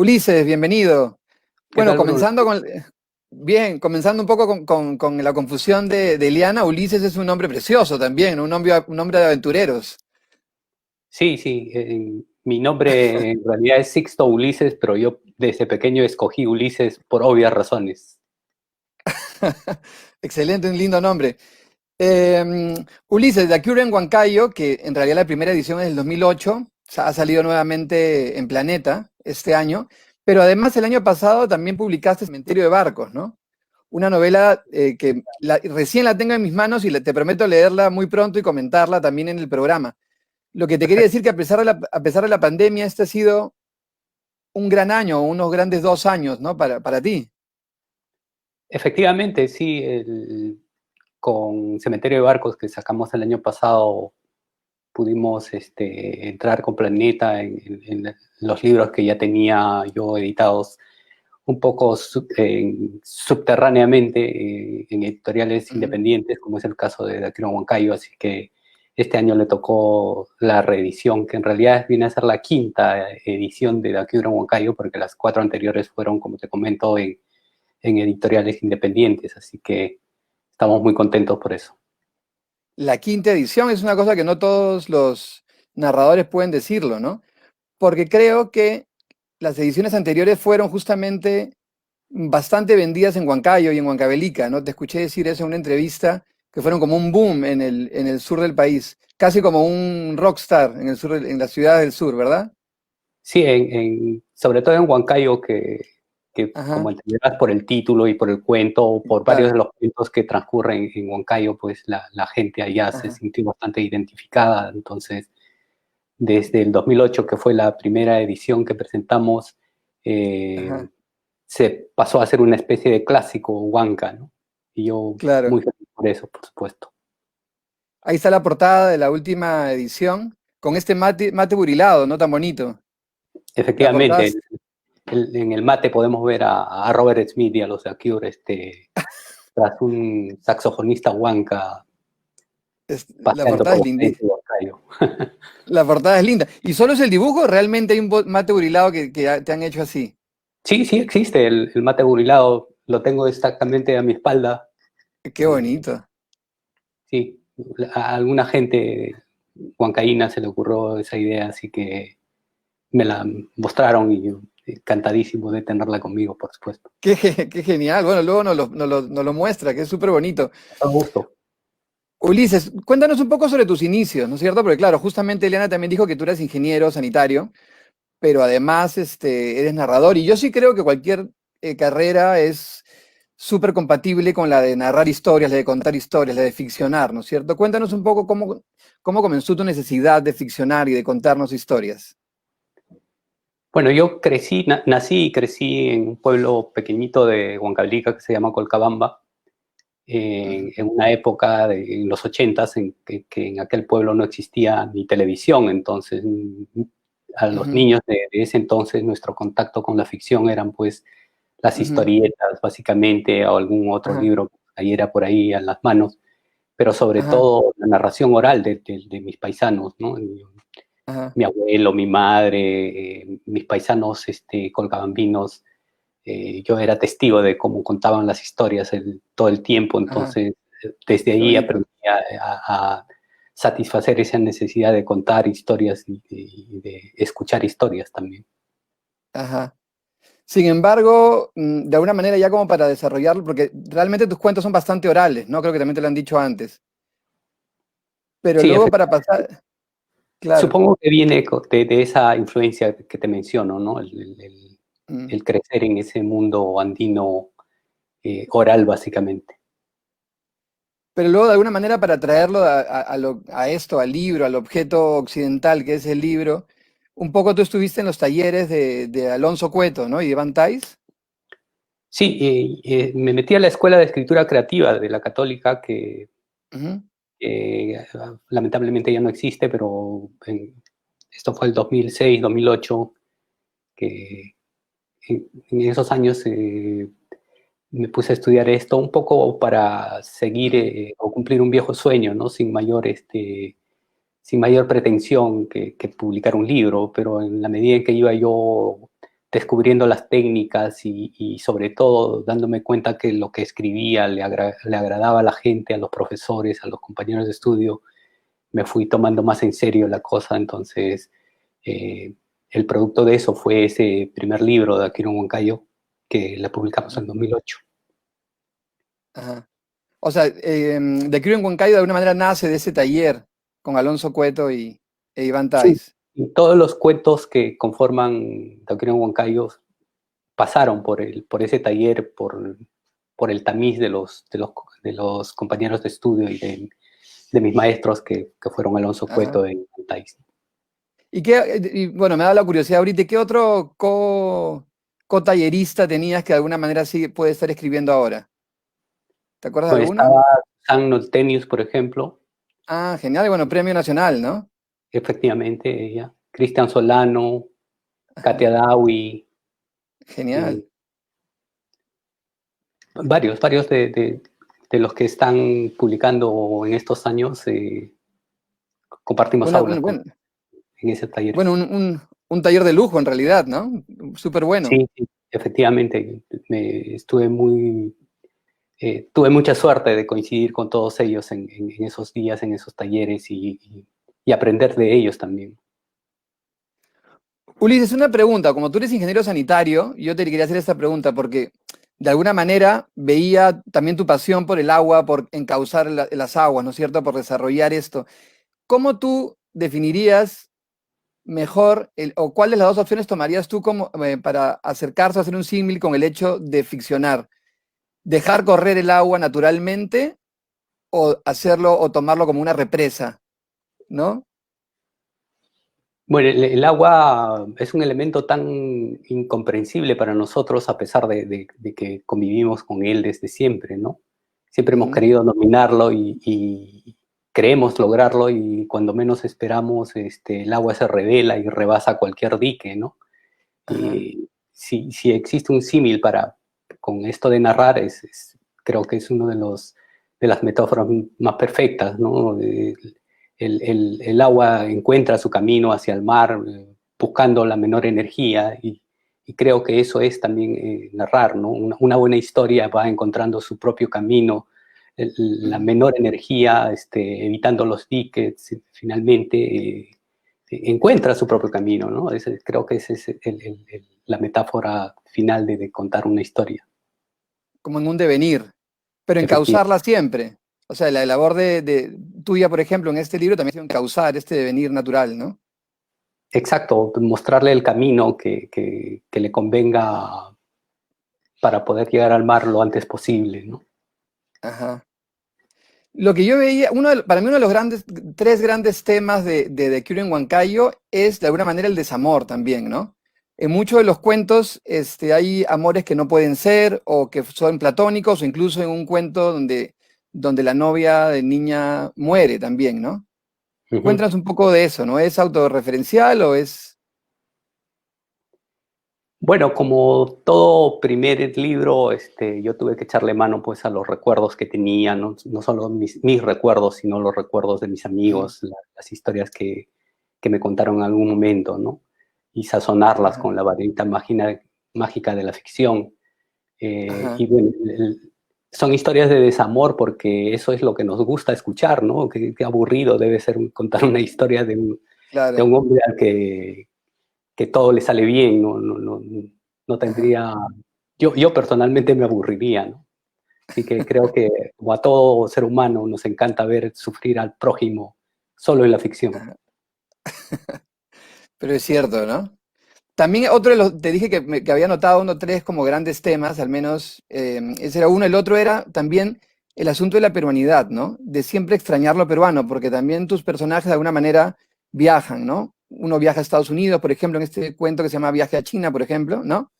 Ulises, bienvenido. ¿Qué Bueno, tal, Bruno? comenzando un poco con la confusión de Eliana, Ulises es un nombre precioso también, ¿no? Un nombre de aventureros. Sí, sí, mi nombre en realidad es Sixto Ulises, pero yo desde pequeño escogí Ulises por obvias razones. Excelente, un lindo nombre. Ulises, de Acure en Huancayo, que en realidad la primera edición es del 2008, ha salido nuevamente en Planeta este año, pero además el año pasado también publicaste Cementerio de Barcos, ¿no? Una novela que recién la tengo en mis manos y te prometo leerla muy pronto y comentarla también en el programa. Lo que te quería Perfecto. decir que a pesar de la pandemia, este ha sido un gran año, unos grandes 2 años, ¿no? Para ti. Efectivamente, sí, con Cementerio de Barcos que sacamos el año pasado, pudimos entrar con Planeta en los libros que ya tenía yo editados un poco subterráneamente en editoriales Ujú. independientes, como es el caso de Daquiro Huancayo, así que este año le tocó la reedición, que en realidad viene a ser la quinta edición de Daquiro Huancayo, porque las cuatro anteriores fueron, como te comento, en editoriales independientes, así que estamos muy contentos por eso. La quinta edición es una cosa que no todos los narradores pueden decirlo, ¿no? Porque creo que las ediciones anteriores fueron justamente bastante vendidas en Huancayo y en Huancavelica, ¿no? Te escuché decir eso en una entrevista, que fueron como un boom en el sur del país, casi como un rockstar en el sur, en las ciudades del sur, ¿verdad? Sí, sobre todo en Huancayo, que como Ajá, entenderás por el título y por el cuento, o por varios claro, de los cuentos que transcurren en Huancayo, pues la gente allá se ajá, sintió bastante identificada. Entonces, desde el 2008, que fue la primera edición que presentamos, ajá, se pasó a ser una especie de clásico Huanca, ¿no? Y yo claro. muy feliz por eso, por supuesto. Ahí está la portada de la última edición, con este mate burilado, ¿no? Tan bonito. La portada Efectivamente, en el mate podemos ver a Robert Smith y a los de Cure, tras un saxofonista huanca la paseando portada por es las calles linda. de Huancayo. La portada es linda. ¿Y solo es el dibujo? ¿Realmente hay un mate burilado que te han hecho así? Sí, sí existe el mate burilado, lo tengo exactamente a mi espalda. Qué Eh, bonito. sí, a alguna gente huancaína se le ocurrió esa idea, así que me la mostraron y yo encantadísimo de tenerla conmigo, por supuesto. Qué genial. Bueno, luego nos lo muestra, que es súper bonito. Con gusto. Ulises, cuéntanos un poco sobre tus inicios, ¿no es cierto? Porque claro, justamente Eliana también dijo que tú eras ingeniero sanitario, pero además eres narrador. Y yo sí creo que cualquier carrera es súper compatible con la de narrar historias, la de contar historias, la de ficcionar, ¿no es cierto? Cuéntanos un poco cómo comenzó tu necesidad de ficcionar y de contarnos historias. Bueno, yo nací y crecí en un pueblo pequeñito de Huancavelica que se llama Colcabamba, Ujú, en una época en los 80 que en aquel pueblo no existía ni televisión, entonces a los ujú, niños de ese entonces nuestro contacto con la ficción eran pues las ujú, historietas básicamente o algún otro ajá, libro que cayera por ahí a las manos, pero sobre ajá, todo la narración oral de mis paisanos, ¿no? ajá, Mi abuelo, mi madre, mis paisanos colcabambinos, yo era testigo de cómo contaban las historias todo el tiempo, ajá, entonces desde qué ahí bonito. aprendí a satisfacer esa necesidad de contar historias y de escuchar historias también. Ajá. Sin embargo, de alguna manera ya como para desarrollarlo, porque realmente tus cuentos son bastante orales, ¿no? Creo que también te lo han dicho antes. Pero Sí, luego para pasar, claro. supongo que viene de esa influencia que te menciono, ¿no? mm, El crecer en ese mundo andino oral, básicamente. Pero luego de alguna manera para traerlo a esto, al libro, al objeto occidental que es el libro, un poco tú estuviste en los talleres de Alonso Cueto, ¿no? Y de Van Thijs. Sí, me metí a la Escuela de Escritura Creativa de la Católica, que Ujú, lamentablemente ya no existe, pero esto fue el 2006, 2008, que en esos años me puse a estudiar esto un poco para seguir ujú, o cumplir un viejo sueño, ¿no? Sin mayor pretensión que publicar un libro, pero en la medida en que iba yo descubriendo las técnicas y sobre todo dándome cuenta que lo que escribía le agradaba a la gente, a los profesores, a los compañeros de estudio, me fui tomando más en serio la cosa. Entonces, el producto de eso fue ese primer libro de Akira Huancayo, que la publicamos en 2008. Ajá. O sea, The Cure en Huancayo de alguna manera nace de ese taller con Alonso Cueto e Iván Sí, Tais. y todos los cuentos que conforman The Akira Huancayo pasaron por ese taller, por el tamiz de los compañeros de estudio y de mis maestros que fueron Alonso Ajá. Cueto y Iván Tais. Bueno, me da la curiosidad ahorita, ¿qué otro co-tallerista tenías que de alguna manera sí puede estar escribiendo ahora? ¿Te acuerdas de Bueno, alguno? estaba San Noltenius, por ejemplo, Ah, genial, y bueno, premio nacional, ¿no? efectivamente ella, Cristian Solano, Ajá, Katia Dawi, genial. eh, varios de los que están publicando en estos años, compartimos aulas Bueno, en ese taller. bueno, un taller de lujo en realidad, ¿no? Súper bueno. Sí, sí, efectivamente, tuve mucha suerte de coincidir con todos ellos en esos días, en esos talleres y aprender de ellos también. Ulises, una pregunta. Como tú eres ingeniero sanitario, yo te quería hacer esta pregunta porque de alguna manera veía también tu pasión por el agua, por encauzar las aguas, ¿no es cierto? Por desarrollar esto. ¿Cómo tú definirías mejor o cuáles de las dos opciones tomarías tú como, para acercarse a hacer un símil con el hecho de ficcionar? ¿Dejar correr el agua naturalmente o hacerlo o tomarlo como una represa, ¿no? Bueno, el agua es un elemento tan incomprensible para nosotros a pesar de que convivimos con él desde siempre, ¿no? Siempre hemos Ujú, querido dominarlo y creemos lograrlo y cuando menos esperamos, el agua se revela y rebasa cualquier dique, ¿no? ajá, Si existe un símil con esto de narrar, creo que es uno de las metáforas más perfectas, ¿no? El agua encuentra su camino hacia el mar, buscando la menor energía y creo que eso es también narrar, ¿no? Una buena historia va encontrando su propio camino, la ujú. menor energía, evitando los diques, finalmente encuentra su propio camino, ¿no? Creo que esa es la metáfora final de contar una historia, Como en un devenir, pero efectivamente. encauzarla siempre. O sea, la labor tuya, por ejemplo, en este libro también es encauzar este devenir natural, ¿no? Exacto, mostrarle el camino que le convenga para poder llegar al mar lo antes posible, ¿no? Ajá. Lo que yo veía, para mí uno de los tres grandes temas de The Cure en Huancayo es de alguna manera el desamor también, ¿no? En muchos de los cuentos hay amores que no pueden ser o que son platónicos o incluso en un cuento donde la novia de niña muere también, ¿no? Ujú. Cuéntanos un poco de eso, ¿no? ¿Es autorreferencial o es...? Bueno, como todo primer libro, yo tuve que echarle mano pues a los recuerdos que tenía, no solo mis recuerdos, sino los recuerdos de mis Ujú, amigos, las historias que me contaron en algún momento, ¿no? Y sazonarlas ajá, con la varita mágica de la ficción. ajá, Y bueno, son historias de desamor porque eso es lo que nos gusta escuchar, ¿no? Qué aburrido debe ser contar una historia de claro, un hombre al que todo le sale bien, no ajá. tendría, yo personalmente me aburriría, ¿no? Así que creo que como a todo ser humano nos encanta ver sufrir al prójimo solo en la ficción. Ajá. Pero es cierto, ¿no? También otro de los, te dije que había notado uno o tres como grandes temas, al menos ese era uno, el otro era también el asunto de la peruanidad, ¿no? De siempre extrañar lo peruano, porque también tus personajes de alguna manera viajan, ¿no? Uno viaja a Estados Unidos, por ejemplo, en este cuento que se llama Viaje a China, por ejemplo, ¿no?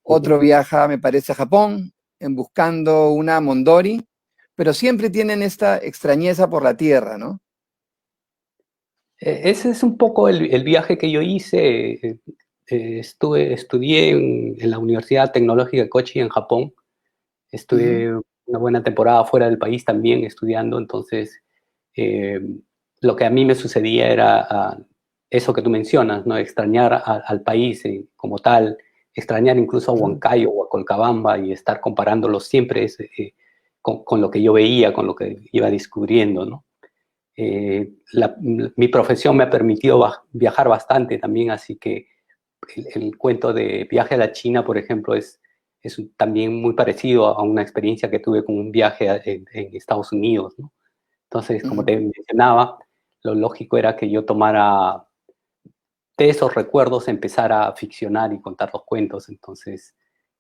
Ujú. Otro viaja, me parece, a Japón, en buscando una Mondori, pero siempre tienen esta extrañeza por la tierra, ¿no? Ese es un poco el viaje que yo hice. Estudié en la Universidad Tecnológica de Kochi en Japón. Ujú, Estuve una buena temporada fuera del país también estudiando, entonces eh, lo que a mí me sucedía era eso que tú mencionas, ¿no? Extrañar al país como tal, extrañar incluso a Huancayo o a Colcabamba y estar comparándolos siempre con lo que yo veía, con lo que iba descubriendo, ¿no? Mi profesión me ha permitido viajar bastante también, así que el cuento de viaje a la China, por ejemplo, es también muy parecido a una experiencia que tuve con un viaje en Estados Unidos, ¿no? Entonces, como te mencionaba, lo lógico era que yo tomara de esos recuerdos, empezara a ficcionar y contar los cuentos. Entonces,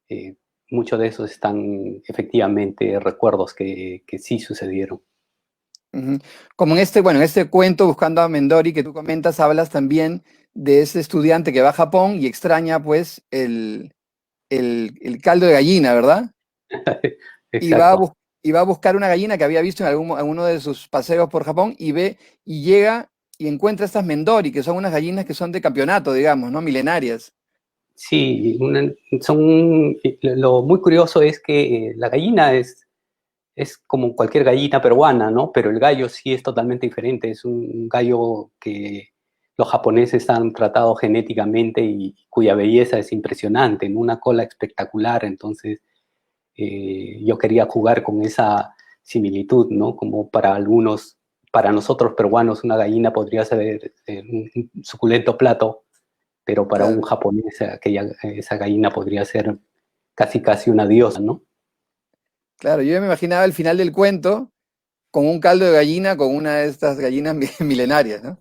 eh, muchos de esos están efectivamente recuerdos que sí sucedieron. Ujú. Como en este, bueno, en este cuento, Buscando a Mendori, que tú comentas, hablas también de ese estudiante que va a Japón y extraña, pues, el caldo de gallina, ¿verdad? Y va a, Exacto. y va a buscar una gallina que había visto en uno de sus paseos por Japón y ve, y llega y encuentra estas Mendori, que son unas gallinas que son de campeonato, digamos, ¿no? Milenarias. Sí, lo muy curioso es que la gallina es como cualquier gallina peruana, ¿no? Pero el gallo sí es totalmente diferente. Es un gallo que los japoneses han tratado genéticamente y cuya belleza es impresionante, en una cola espectacular. Entonces, yo quería jugar con esa similitud, ¿no? Como para algunos, para nosotros peruanos, una gallina podría ser un suculento plato, pero para un Claro, japonés esa gallina podría ser casi casi una diosa, ¿no? claro, yo me imaginaba el final del cuento con un caldo de gallina con una de estas gallinas milenarias, ¿no?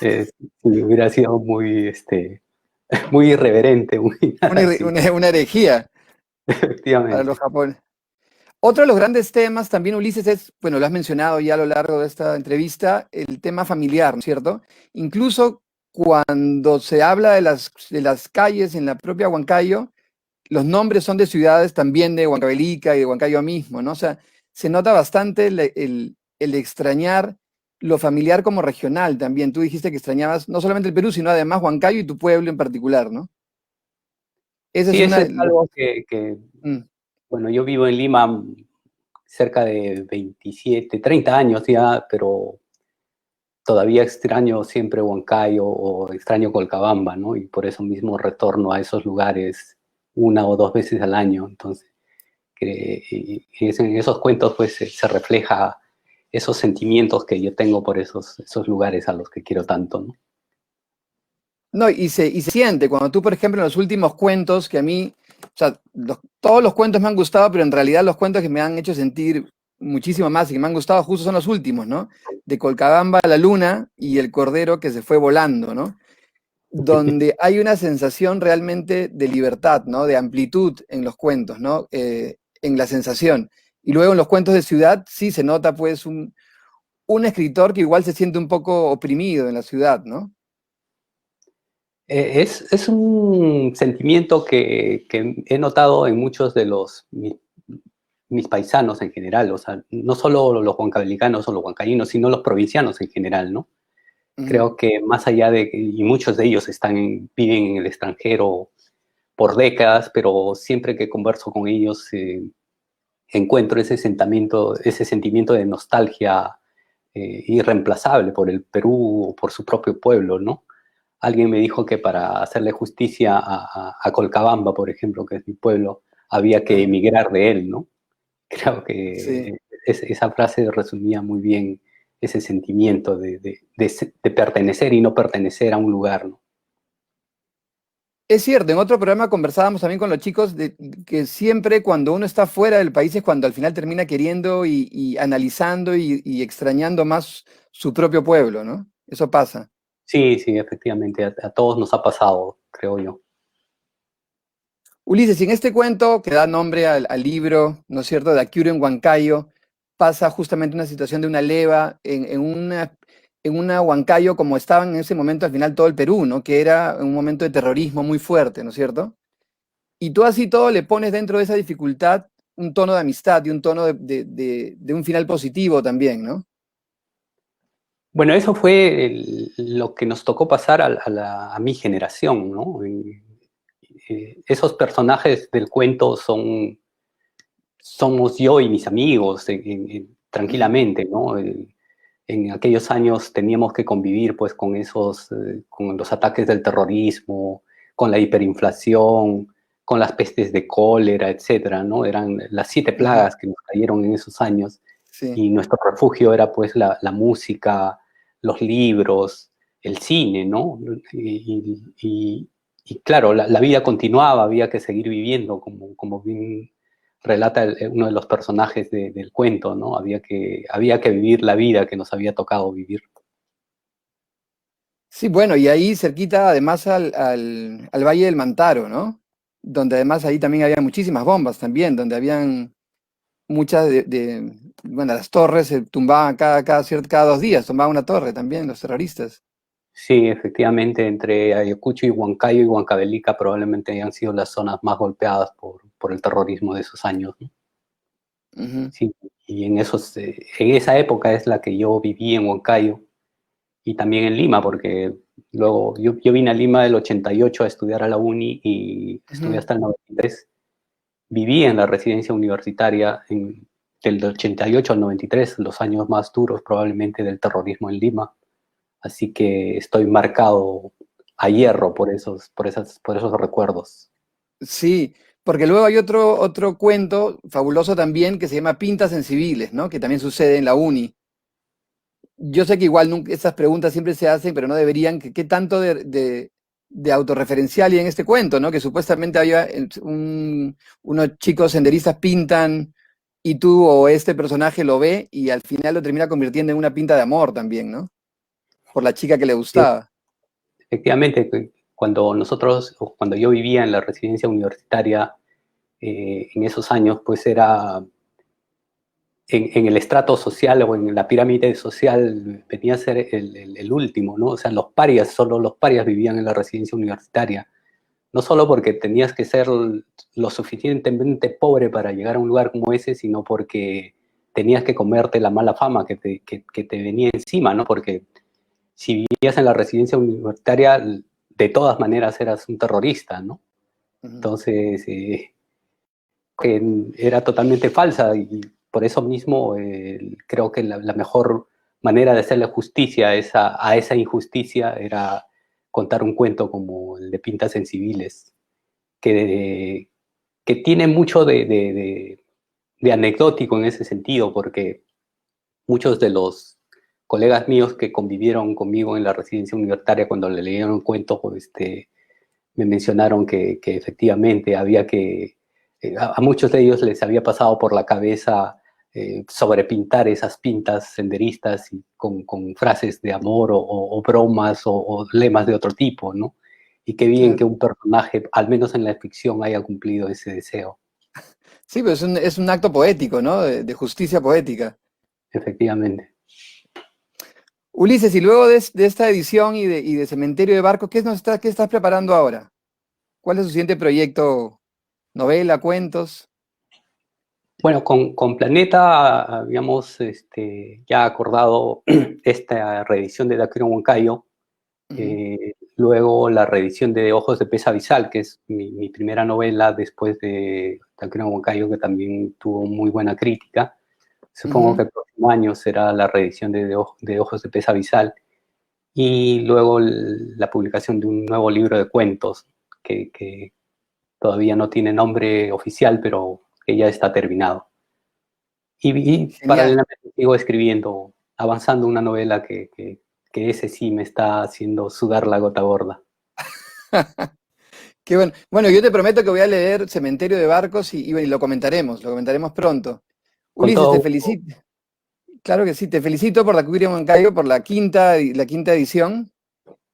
Sí, hubiera sido muy, muy irreverente, muy Una, así, una herejía para los efectivamente. japoneses. Otro de los grandes temas también, Ulises, es, bueno, lo has mencionado ya a lo largo de esta entrevista, el tema familiar, ¿no es cierto? Incluso cuando se habla de las calles en la propia Huancayo, los nombres son de ciudades también de Huancavelica y de Huancayo mismo, ¿no? O sea, se nota bastante el extrañar lo familiar como regional también. Tú dijiste que extrañabas no solamente el Perú, sino además Huancayo y tu pueblo en particular, ¿no? Esa es Sí, una eso de es algo que, mm, bueno, yo vivo en Lima cerca de 27, 30 años ya, pero todavía extraño siempre Huancayo o extraño Colcabamba, ¿no? Y por eso mismo retorno a esos lugares una o dos veces al año. Entonces, en esos cuentos pues se refleja esos sentimientos que yo tengo por esos lugares a los que quiero tanto, ¿no? no, y se siente cuando tú, por ejemplo, en los últimos cuentos que a mí, o sea, todos los cuentos me han gustado, pero en realidad los cuentos que me han hecho sentir muchísimo más y que me han gustado justo son los últimos, ¿no? De Colcabamba a la luna y el cordero que se fue volando, ¿no? Donde hay una sensación realmente de libertad, ¿no? De amplitud en los cuentos, ¿no? En la sensación. Y luego en los cuentos de ciudad sí se nota pues un escritor que igual se siente un poco oprimido en la ciudad, ¿no? Es un sentimiento que he notado en muchos de mis paisanos en general, o sea, no solo los huancavelicanos o los huancaínos, sino los provincianos en general, ¿no? Ujú. Creo que más allá y muchos de ellos viven en el extranjero por décadas, pero siempre que converso con ellos encuentro ese sentimiento de nostalgia irreemplazable por el Perú o por su propio pueblo, ¿no? Alguien me dijo que para hacerle justicia a Colcabamba, por ejemplo, que es mi pueblo, había que Ajá. emigrar de él, ¿no? Creo Sí. que esa frase resumía muy bien ese sentimiento de pertenecer y no pertenecer a un lugar, ¿no? Es cierto, en otro programa conversábamos también con los chicos de que siempre cuando uno está fuera del país es cuando al final termina queriendo y analizando y extrañando más su propio pueblo, ¿no? Eso pasa. Sí, sí, efectivamente, a todos nos ha pasado, creo yo. Ulises, y en este cuento que da nombre al libro, ¿no es cierto?, de Akira en Huancayo, pasa justamente una situación de una leva en una Huancayo como estaba en ese momento al final todo el Perú, ¿no? Que era un momento de terrorismo muy fuerte, ¿no es cierto? Y tú así todo le pones dentro de esa dificultad un tono de amistad y un tono de un final positivo también, ¿no? Bueno, eso fue lo que nos tocó pasar a mi generación, ¿no? Esos personajes del cuento somos yo y mis amigos, Ujú. tranquilamente, ¿no? En aquellos años teníamos que convivir pues con con los ataques del terrorismo, con la hiperinflación, con las pestes de cólera, etcétera, ¿no? Eran las 7 plagas que nos cayeron en esos años, Sí. y nuestro refugio era pues la música, los libros, el cine, ¿no? Y claro, la vida continuaba, había que seguir viviendo, como bien relata uno de los personajes del cuento, ¿no? Había que vivir la vida que nos había tocado vivir. Sí, bueno, y ahí cerquita además al Valle del Mantaro, ¿no? Donde además ahí también había muchísimas bombas también, donde habían muchas bueno, las torres se tumbaban cada 2 días, tumbaban una torre también los terroristas. Sí, efectivamente, entre Ayacucho y Huancayo y Huancavelica probablemente hayan sido las zonas más golpeadas por el terrorismo de esos años, ¿no? Ujú, Sí, y en esa época es la que yo viví en Huancayo y también en Lima, porque luego yo vine a Lima del 88 a estudiar a la uni y estudié ujú. hasta el 93. Viví en la residencia universitaria del 88 al 93, los años más duros probablemente del terrorismo en Lima. Así que estoy marcado a hierro por esos recuerdos. Sí, porque luego hay otro cuento fabuloso también que se llama Pintas en Civiles, ¿no? Que también sucede en la uni. Yo sé que igual nunca, estas preguntas siempre se hacen, pero no deberían, ¿qué tanto de autorreferencial hay en este cuento, ¿no? Que supuestamente había unos chicos senderistas pintan y tú o este personaje lo ve y al final lo termina convirtiendo en una pinta de amor también, ¿no? Por la chica que le Sí, gustaba. efectivamente, o cuando yo vivía en la residencia universitaria, en esos años, pues era en el estrato social o en la pirámide social venía a ser el último, ¿no? O sea, solo los parias vivían en la residencia universitaria. No solo porque tenías que ser lo suficientemente pobre para llegar a un lugar como ese, sino porque tenías que comerte la mala fama que te venía encima, ¿no? Porque si vivías en la residencia universitaria, de todas maneras eras un terrorista, ¿no? Ujú. Entonces, que era totalmente falsa y por eso mismo creo que la mejor manera de hacerle justicia a esa injusticia era contar un cuento como el de Pintas en Civiles, que, que tiene mucho de anecdótico en ese sentido, porque muchos de los colegas míos que convivieron conmigo en la residencia universitaria cuando le leyeron un cuento, pues, me mencionaron que efectivamente había a muchos de ellos les había pasado por la cabeza sobrepintar esas pintas senderistas y con frases de amor o bromas o lemas de otro tipo, ¿no? Y qué bien que Claro. un personaje, al menos en la ficción, haya cumplido ese deseo, Sí, pero es un acto poético, ¿no? De justicia poética. efectivamente. Ulises, y luego de esta edición y de Cementerio de Barcos, qué estás preparando ahora? ¿Cuál es su siguiente proyecto? ¿Novela, cuentos? Bueno, con Planeta habíamos ya acordado esta reedición de Dakiron Huancayo. Ujú, Luego la reedición de Ojos de Pez Abisal, que es mi primera novela después de Taquero Huancayo, que también tuvo muy buena crítica. Supongo ujú. que el próximo año será la reedición de Ojos de Pez Abisal. Y luego la publicación de un nuevo libro de cuentos, que todavía no tiene nombre oficial, pero que ya está terminado. Y Genial. paralelamente sigo escribiendo, avanzando una novela que ese sí me está haciendo sudar la gota gorda. Qué bueno. Bueno, yo te prometo que voy a leer Cementerio de Barcos y lo comentaremos pronto. Con Ulises, te todo felicito. Claro que sí, te felicito por la Curia Moncayo, por la quinta edición.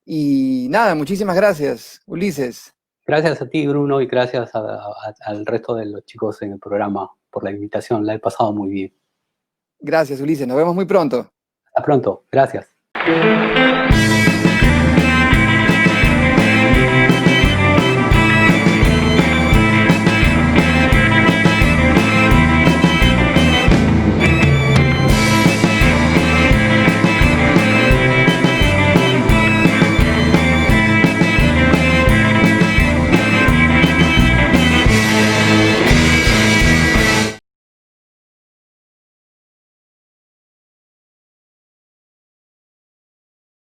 Y nada, muchísimas gracias, Ulises. Gracias a ti, Bruno, y gracias al resto de los chicos en el programa por la invitación. La he pasado muy bien. Gracias, Ulises. Nos vemos muy pronto. Hasta pronto. Gracias.